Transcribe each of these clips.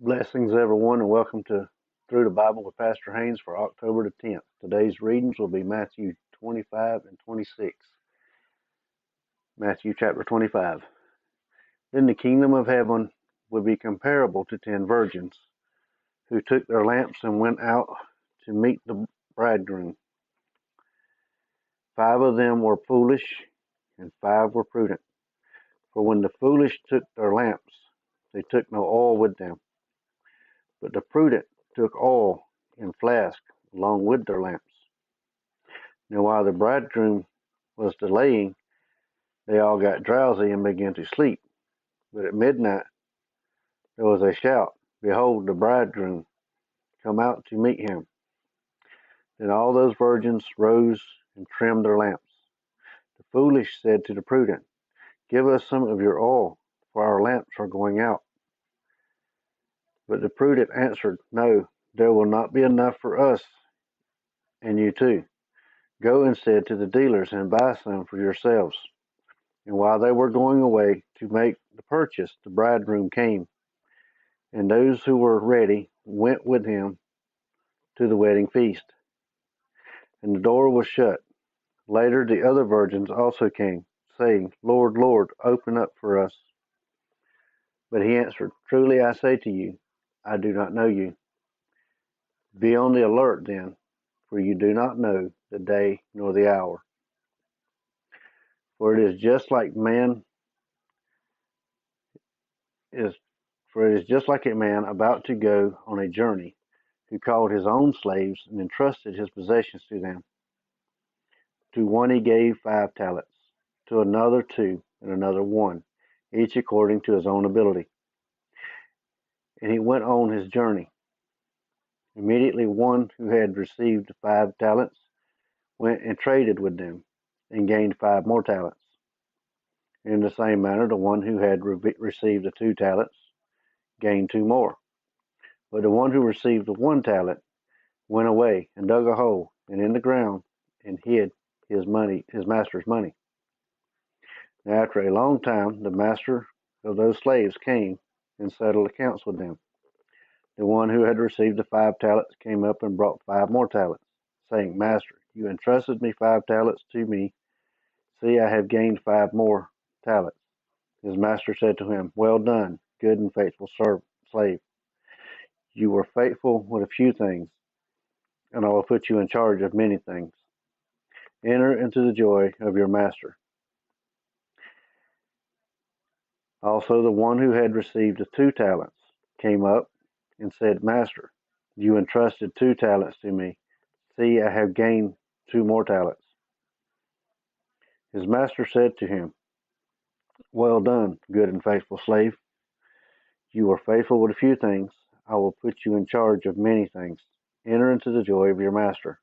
Blessings, everyone, and welcome to Through the Bible with Pastor Haynes for October the 10th. Today's readings will be Matthew 25 and 26. Matthew chapter 25. Then the kingdom of heaven will be comparable to 10 virgins who took their lamps and went out to meet the bridegroom. 5 of them were foolish, and 5 were prudent. For when the foolish took their lamps, they took no oil with them. But the prudent took oil in flasks along with their lamps. Now while the bridegroom was delaying, they all got drowsy and began to sleep. But at midnight there was a shout, "Behold, the bridegroom, come out to meet him." Then all those virgins rose and trimmed their lamps. The foolish said to the prudent, "Give us some of your oil, for our lamps are going out." But the prudent answered, "No, there will not be enough for us and you too. Go instead to the dealers and buy some for yourselves." And while they were going away to make the purchase, the bridegroom came, and those who were ready went with him to the wedding feast. And the door was shut. Later the other virgins also came, saying, "Lord, Lord, open up for us." But he answered, "Truly I say to you, I do not know you. Be on the alert then, for you do not know the day nor the hour. For it is just like is for it is just like a man about to go on a journey, who called his own slaves and entrusted his possessions to them. To one he gave 5 talents, to another 2, and another 1, each according to his own ability. And he went on his journey. Immediately one who had received 5 talents went and traded with them, and gained 5 more talents. In the same manner the one who had received the 2 talents gained 2 more. But the one who received the 1 talent went away and dug a hole and in the ground and hid his master's money. Now after a long time the master of those slaves came and settled accounts with them. The one who had received the 5 talents came up and brought 5 more talents, saying, "Master, you entrusted me 5 talents to me. See, I have gained 5 more talents." His master said to him, "Well done, good and faithful slave. You were faithful with a few things, and I will put you in charge of many things. Enter into the joy of your master." Also the one who had received the 2 talents came up and said, "Master, you entrusted 2 talents to me. See, I have gained 2 more talents." His master said to him, "Well done, good and faithful slave. You were faithful with a few things. I will put you in charge of many things. Enter into the joy of your master."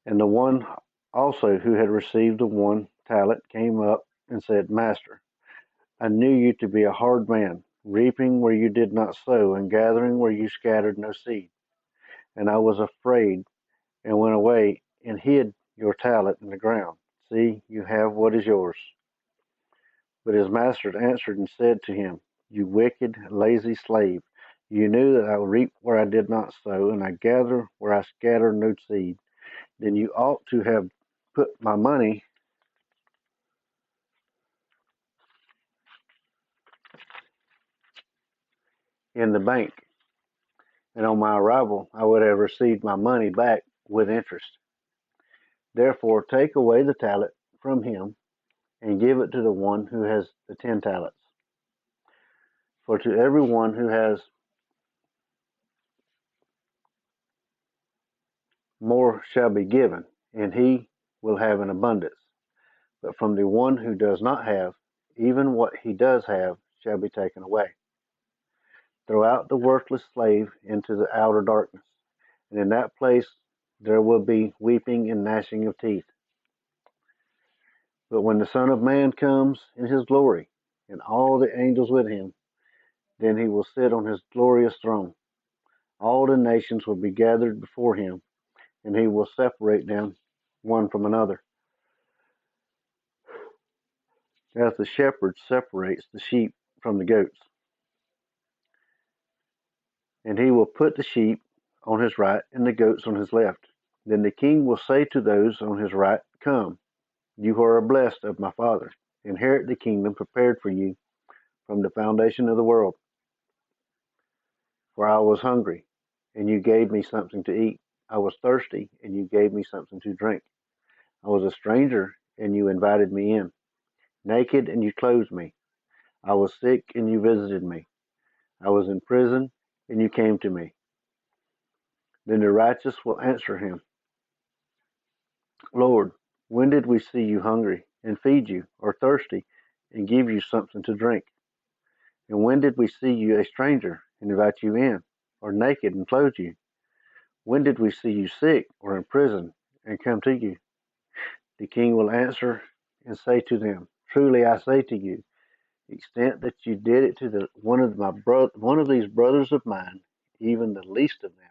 And the one also who had received the 1 talent came up and said, "Master, I knew you to be a hard man, reaping where you did not sow, and gathering where you scattered no seed. And I was afraid, and went away and hid your talent in the ground. See, you have what is yours." But his master answered and said to him, "You wicked, lazy slave, you knew that I reap where I did not sow, and I gather where I scattered no seed. Then you ought to have put my money in the bank, and on my arrival I would have received my money back with interest. Therefore take away the talent from him, and give it to the one who has the 10 talents. For to everyone who has, more shall be given, and he will have an abundance. But from the one who does not have, even what he does have shall be taken away. Throw out the worthless slave into the outer darkness, and in that place there will be weeping and gnashing of teeth. But when the Son of Man comes in his glory, and all the angels with him, then he will sit on his glorious throne. All the nations will be gathered before him, and he will separate them one from another, as the shepherd separates the sheep from the goats. And he will put the sheep on his right and the goats on his left. Then the king will say to those on his right, Come, you who are blessed of my Father, inherit the kingdom prepared for you from the foundation of the world. For I was hungry, and you gave me something to eat. I was thirsty, and you gave me something to drink. I was a stranger, and you invited me in. Naked, and you clothed me. I was sick, and you visited me. I was in prison, and you came to me. Then the righteous will answer him, Lord, when did we see you hungry and feed you, or thirsty and give you something to drink? And when did we see you a stranger and invite you in, or naked and clothe you? When did we see you sick or in prison and come to you? The king will answer and say to them, Truly I say to you, the extent that you did it to one of these brothers of mine, even the least of them,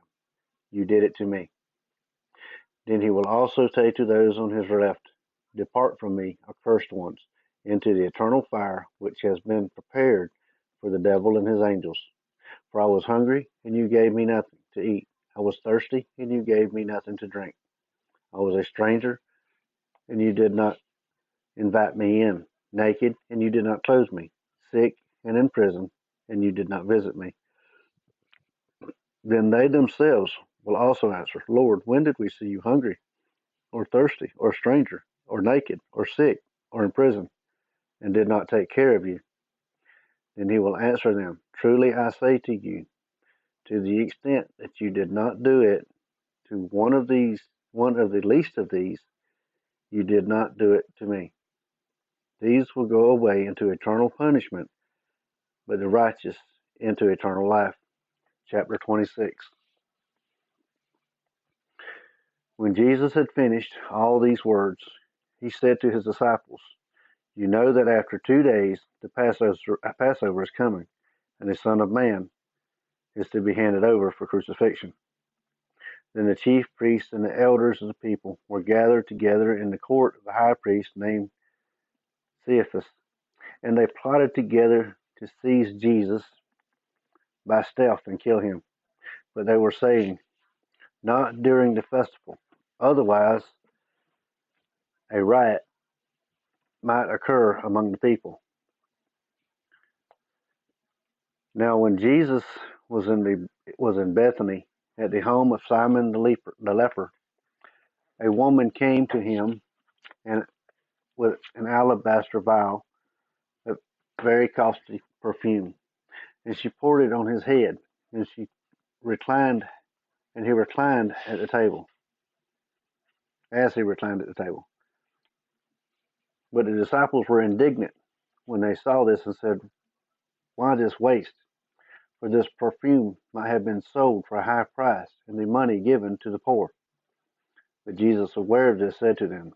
you did it to me. Then he will also say to those on his left, Depart from me, accursed ones, into the eternal fire which has been prepared for the devil and his angels. For I was hungry, and you gave me nothing to eat. I was thirsty, and you gave me nothing to drink. I was a stranger, and you did not invite me in. Naked, and you did not clothe me. Sick and in prison, and you did not visit me. Then they themselves will also answer, Lord, when did we see you hungry, or thirsty, or a stranger, or naked, or sick, or in prison, and did not take care of you? Then he will answer them, Truly I say to you, to the extent that you did not do it to one of the least of these, you did not do it to me. These will go away into eternal punishment, but the righteous into eternal life. Chapter 26. When Jesus had finished all these words, he said to his disciples, You know that after 2 days the Passover is coming, and the Son of Man is to be handed over for crucifixion. Then the chief priests and the elders of the people were gathered together in the court of the high priest named Caiaphas, and they plotted together to seize Jesus by stealth and kill him. But they were saying, Not during the festival, otherwise a riot might occur among the people. Now when Jesus was in Bethany at the home of Simon the leper, a woman came to him and with an alabaster vial of very costly perfume, and she poured it on his head, and he reclined at the table, as he reclined at the table. But the disciples were indignant when they saw this and said, Why this waste? For this perfume might have been sold for a high price and the money given to the poor. But Jesus, aware of this, said to them,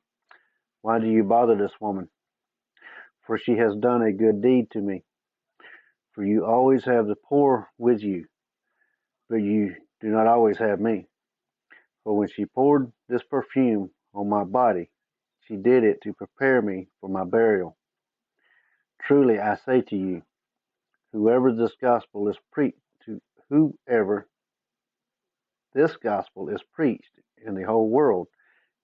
Why do you bother this woman? For she has done a good deed to me. For you always have the poor with you, but you do not always have me. For when she poured this perfume on my body, she did it to prepare me for my burial. Truly I say to you, whoever this gospel is preached in the whole world,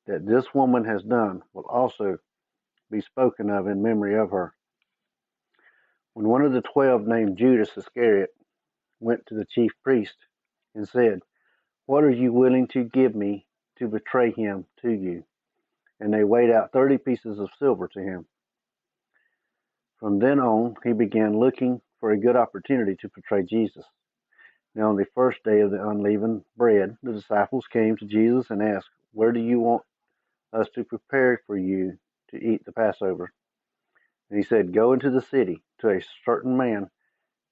that this woman has done will also be spoken of in memory of her. When one of the 12, named Judas Iscariot, went to the chief priest and said, What are you willing to give me to betray him to you? And they weighed out 30 pieces of silver to him. From then on, he began looking for a good opportunity to betray Jesus. Now on the first day of the unleavened bread, the disciples came to Jesus and asked, Where do you want us to prepare for you to eat the Passover? And he said, Go into the city to a certain man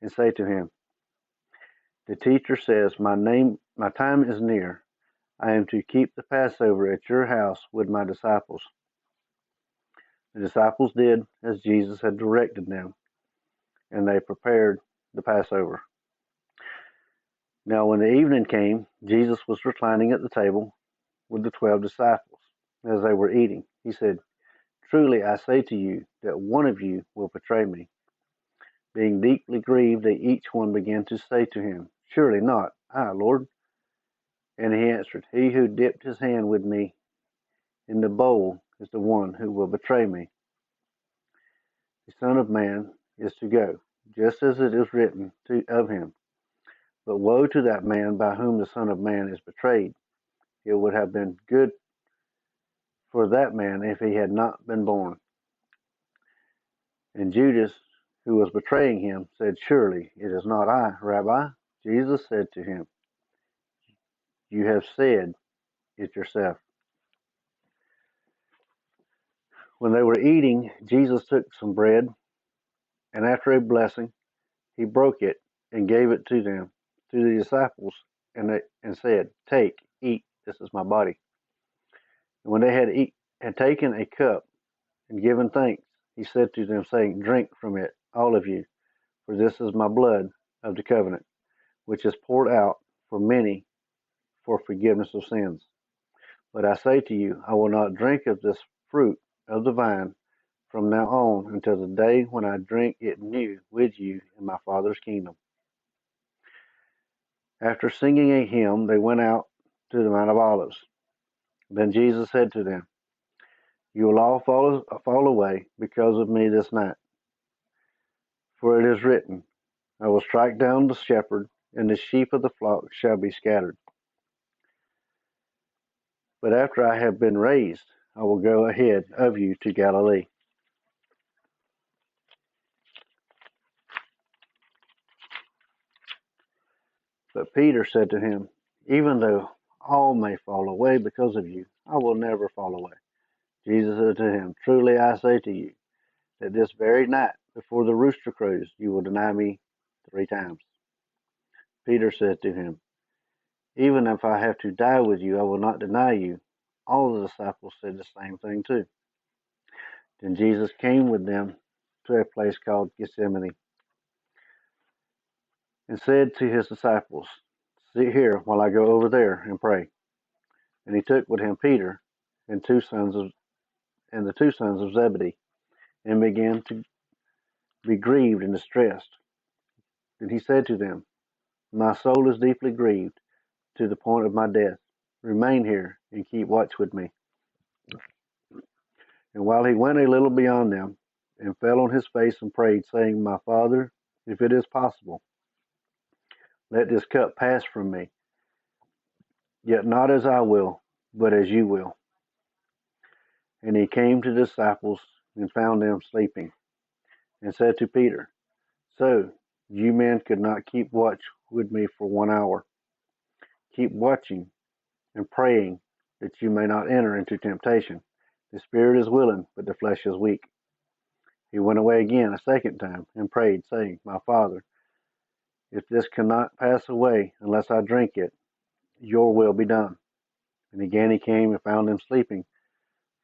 and say to him, The teacher says, My time is near. I am to keep the Passover at your house with my disciples. The disciples did as Jesus had directed them, and they prepared the Passover. Now when the evening came, Jesus was reclining at the table with the 12 disciples. As they were eating, he said, Truly I say to you that one of you will betray me. Being deeply grieved, they each one began to say to him, Surely not, I, Lord. And he answered, He who dipped his hand with me in the bowl is the one who will betray me. The Son of Man is to go, just as it is written of him. But woe to that man by whom the Son of Man is betrayed. It would have been good for that man if he had not been born. And Judas, who was betraying him, said, Surely it is not I, Rabbi. Jesus said to him, You have said it yourself. When they were eating, Jesus took some bread, and after a blessing, he broke it and gave it to them, to the disciples, and said, Take, eat, this is my body. And when they had taken a cup and given thanks, he said to them, saying, Drink from it, all of you, for this is my blood of the covenant, which is poured out for many for forgiveness of sins. But I say to you, I will not drink of this fruit of the vine from now on until the day when I drink it new with you in my Father's kingdom. After singing a hymn, they went out to the Mount of Olives. Then Jesus said to them, You will all fall away because of me this night. For it is written, I will strike down the shepherd, and the sheep of the flock shall be scattered. But after I have been raised, I will go ahead of you to Galilee. But Peter said to him, Even though all may fall away because of you, I will never fall away. Jesus said to him, Truly I say to you, that this very night, before the rooster crows, you will deny me 3 times. Peter said to him, Even if I have to die with you, I will not deny you. All the disciples said the same thing too. Then Jesus came with them to a place called Gethsemane, and said to his disciples, Sit here while I go over there and pray. And he took with him Peter and the 2 sons of Zebedee, and began to be grieved and distressed. Then he said to them, My soul is deeply grieved to the point of my death. Remain here and keep watch with me. And while he went a little beyond them, and fell on his face and prayed, saying, My Father, if it is possible, let this cup pass from me. Yet not as I will, but as you will. And he came to the disciples and found them sleeping, and said to Peter, So you men could not keep watch with me for 1 hour. Keep watching and praying that you may not enter into temptation. The spirit is willing, but the flesh is weak. He went away again a second time and prayed, saying, My Father, if this cannot pass away unless I drink it, your will be done. And again he came and found them sleeping,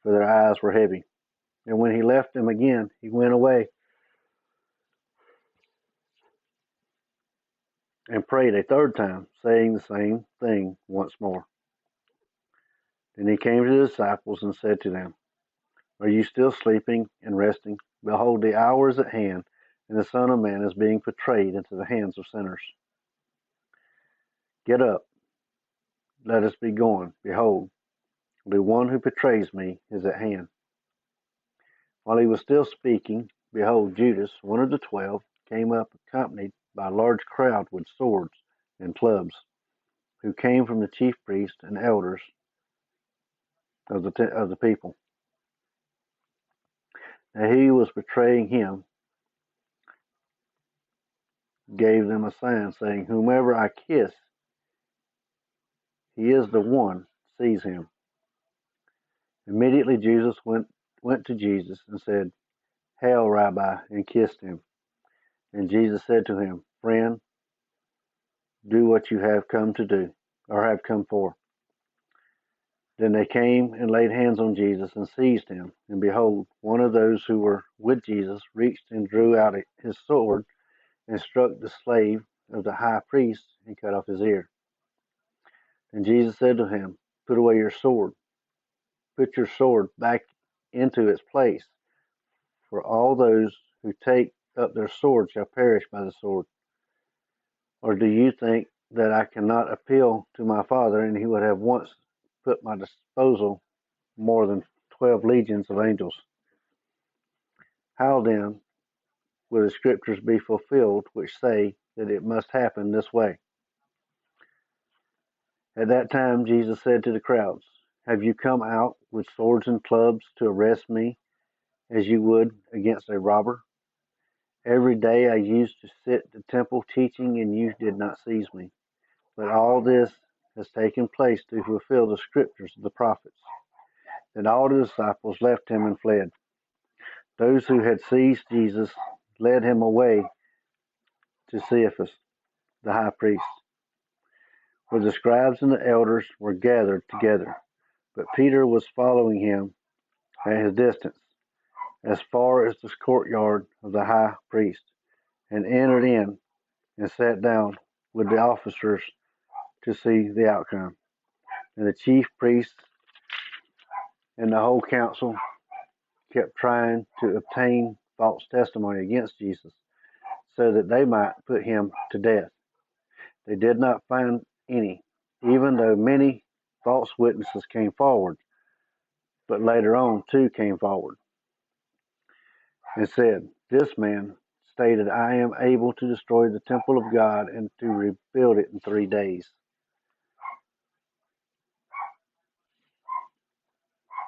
for their eyes were heavy. And when he left them again, he went away and prayed a third time, saying the same thing once more. Then he came to the disciples and said to them, Are you still sleeping and resting? Behold, the hour is at hand, and the Son of Man is being betrayed into the hands of sinners. Get up, let us be going. Behold, the one who betrays me is at hand. While he was still speaking, behold, Judas, one of the 12, came up accompanied by a large crowd with swords and clubs, who came from the chief priests and elders of the people. Now he who was betraying him gave them a sign, saying, Whomever I kiss, he is the one, seize him. Immediately Jesus went to Jesus and said, Hail, Rabbi, and kissed him. And Jesus said to him, Friend, do what you have come to do, or have come for. Then they came and laid hands on Jesus and seized him. And behold, one of those who were with Jesus reached and drew out his sword and struck the slave of the high priest and cut off his ear. And Jesus said to him, Put away your sword. Put your sword back into its place. For all those who take up their sword shall perish by the sword? Or do you think that I cannot appeal to my Father, and he would have once put at my disposal more than 12 legions of angels? How then will the scriptures be fulfilled which say that it must happen this way? At that time Jesus said to the crowds, have you come out with swords and clubs to arrest me as you would against a robber? Every day I used to sit at the temple teaching, and you did not seize me. But all this has taken place to fulfill the scriptures of the prophets. Then all the disciples left him and fled. Those who had seized Jesus led him away to Caiaphas, the high priest, where the scribes and the elders were gathered together. But Peter was following him at his distance, as far as the courtyard of the high priest, and entered in and sat down with the officers to see the outcome. And the chief priests and the whole council kept trying to obtain false testimony against Jesus so that they might put him to death. They did not find any, even though many false witnesses came forward. But later on, two came forward and said, this man stated, I am able to destroy the temple of God and to rebuild it in 3 days.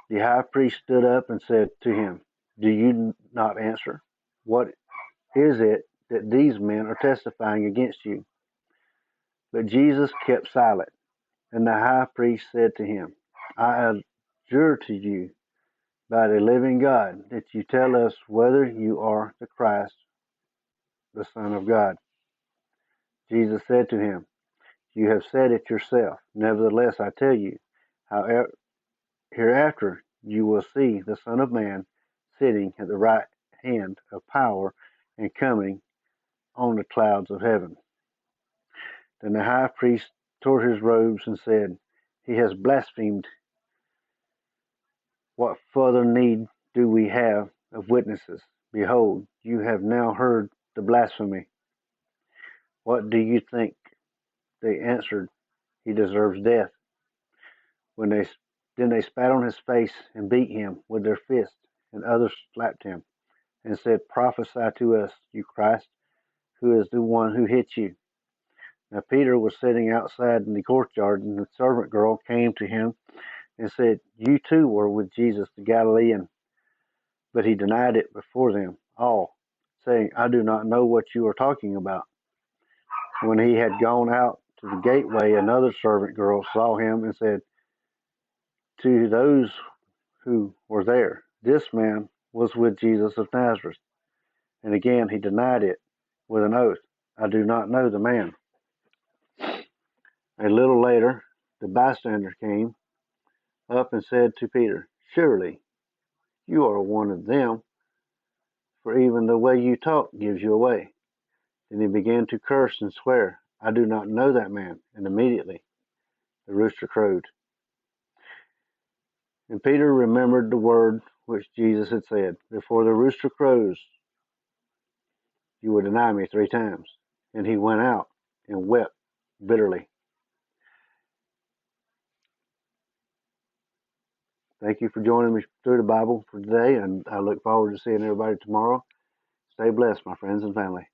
The high priest stood up and said to him, do you not answer? What is it that these men are testifying against you? But Jesus kept silent, and the high priest said to him, I adjure to you by the living God that you tell us whether you are the Christ, the Son of God. Jesus said to him, you have said it yourself. Nevertheless, I tell you, however, hereafter you will see the Son of Man sitting at the right hand of power and coming on the clouds of heaven. Then the high priest tore his robes and said, he has blasphemed. What further need do we have of witnesses? Behold, you have now heard the blasphemy. What do you think? They answered, he deserves death. Then they spat on his face and beat him with their fists, and others slapped him and said, prophesy to us, you Christ, who is the one who hit you? Now Peter was sitting outside in the courtyard, and the servant girl came to him and said, you too were with Jesus the Galilean. But he denied it before them all, saying, I do not know what you are talking about. When he had gone out to the gateway, another servant girl saw him and said to those who were there, this man was with Jesus of Nazareth. And again he denied it with an oath, I do not know the man. A little later, the bystander came up and said to Peter, surely you are one of them, for even the way you talk gives you away. Then he began to curse and swear, I do not know that man. And immediately the rooster crowed. And Peter remembered the word which Jesus had said, before the rooster crows, you will deny me 3 times. And he went out and wept bitterly. Thank you for joining me through the Bible for today, and I look forward to seeing everybody tomorrow. Stay blessed, my friends and family.